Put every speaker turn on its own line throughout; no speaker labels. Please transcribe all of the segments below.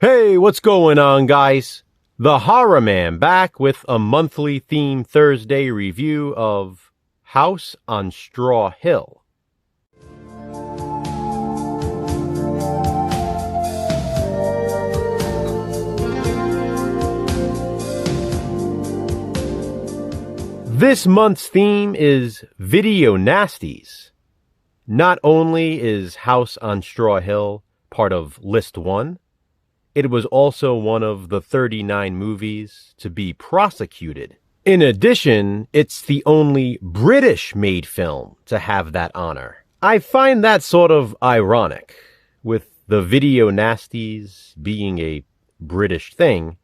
Hey, what's going on, guys? The Horror Man back with a monthly theme Thursday review of House on Straw Hill. This month's theme is Video Nasties. Not only is House on Straw Hill part of List 1, it was also one of the 39 movies to be prosecuted. In addition, it's the only British-made film to have that honor. I find that sort of ironic, with the Video Nasties being a British thing.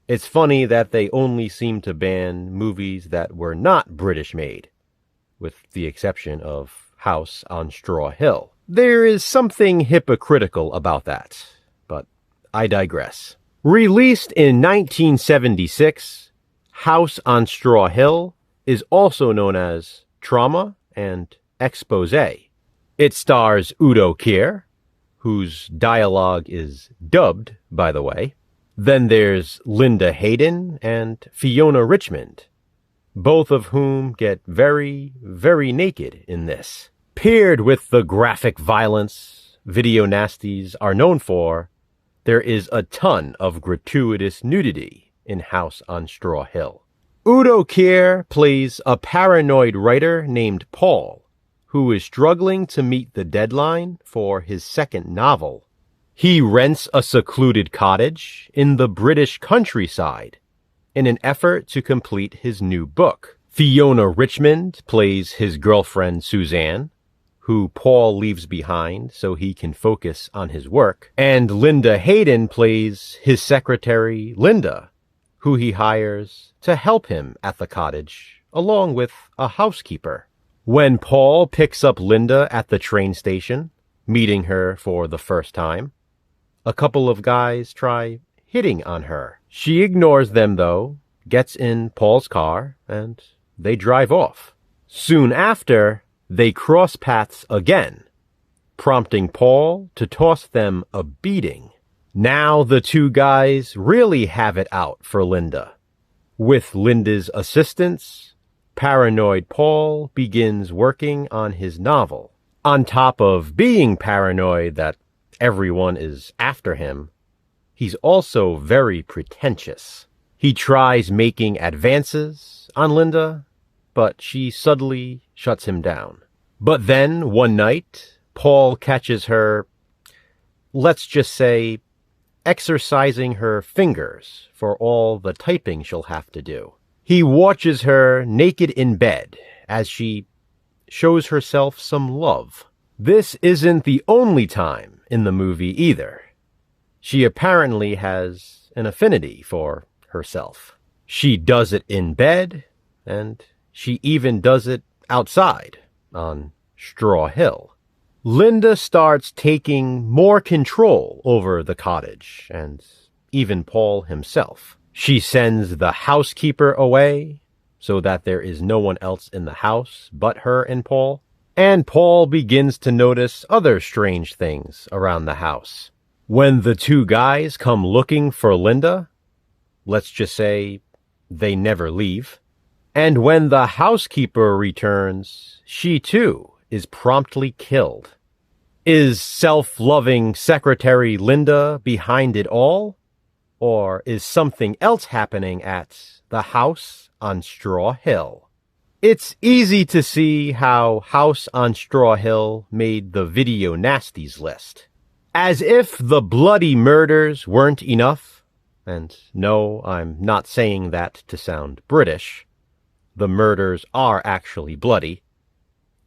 It's funny that they only seem to ban movies that were not British-made, with the exception of House on Straw Hill. There is something hypocritical about that, but I digress. Released in 1976, House on Straw Hill is also known as Trauma and Exposé. It stars Udo Kier, whose dialogue is dubbed, by the way. Then there's Linda Hayden and Fiona Richmond, both of whom get very, very naked in this. Paired with the graphic violence Video Nasties are known for, there is a ton of gratuitous nudity in House on Straw Hill. Udo Kier plays a paranoid writer named Paul, who is struggling to meet the deadline for his second novel. He rents a secluded cottage in the British countryside in an effort to complete his new book. Fiona Richmond plays his girlfriend Suzanne, who Paul leaves behind so he can focus on his work. And Linda Hayden plays his secretary, Linda, who he hires to help him at the cottage, along with a housekeeper. When Paul picks up Linda at the train station, meeting her for the first time, a couple of guys try hitting on her. She ignores them, though, gets in Paul's car, and they drive off. Soon after, they cross paths again, prompting Paul to toss them a beating. Now the two guys really have it out for Linda. With Linda's assistance, paranoid Paul begins working on his novel. On top of being paranoid that everyone is after him, he's also very pretentious. He tries making advances on Linda, but she subtly shuts him down. But then, one night, Paul catches her, let's just say, exercising her fingers for all the typing she'll have to do. He watches her naked in bed as she shows herself some love. This isn't the only time in the movie either. She apparently has an affinity for herself. She does it in bed, and she even does it outside on Straw Hill. Linda starts taking more control over the cottage and even Paul himself. She sends the housekeeper away so that there is no one else in the house but her and Paul. And Paul begins to notice other strange things around the house. When the two guys come looking for Linda, let's just say they never leave. And when the housekeeper returns, she too is promptly killed. Is self-loving secretary Linda behind it all? Or is something else happening at the House on Straw Hill? It's easy to see how House on Straw Hill made the Video Nasties list. As if the bloody murders weren't enough, and no, I'm not saying that to sound British. The murders are actually bloody.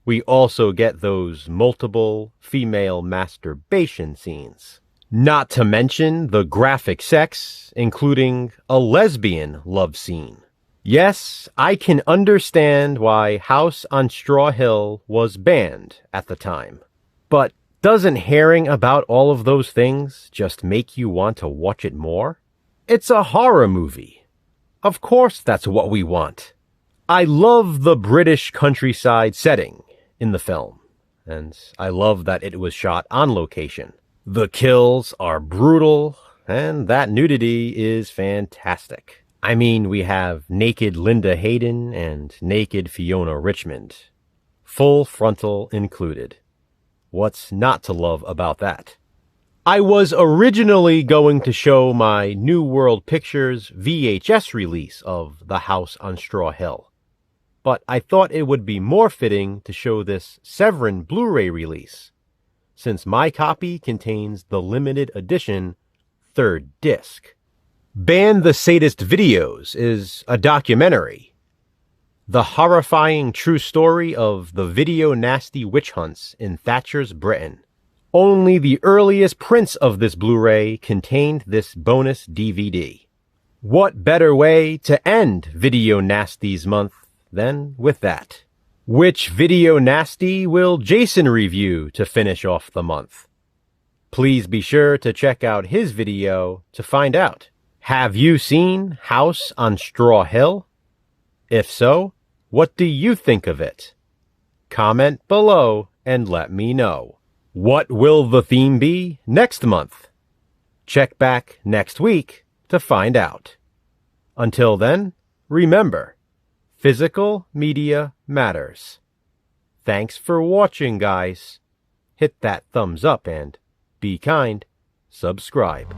We also get those multiple female masturbation scenes. Not to mention the graphic sex, including a lesbian love scene. Yes, I can understand why House on Straw Hill was banned at the time. But doesn't hearing about all of those things just make you want to watch it more? It's a horror movie. Of course that's what we want. I love the British countryside setting in the film, and I love that it was shot on location. The kills are brutal, and that nudity is fantastic. I mean, we have naked Linda Hayden and naked Fiona Richmond. Full frontal included. What's not to love about that? I was originally going to show my New World Pictures VHS release of The House on Straw Hill, but I thought it would be more fitting to show this Severin Blu-ray release, since my copy contains the limited edition third disc. Ban the Sadist Videos is a documentary. The horrifying true story of the video nasty witch hunts in Thatcher's Britain. Only the earliest prints of this Blu-ray contained this bonus DVD. What better way to end Video Nasties month than with that? Which Video Nasty will Jason review to finish off the month? Please be sure to check out his video to find out. Have you seen House on Straw Hill? If so, what do you think of it? Comment below and let me know. What will the theme be next month? Check back next week to find out. Until then, remember, physical media matters. Thanks for watching, guys. Hit that thumbs up and, be kind, subscribe.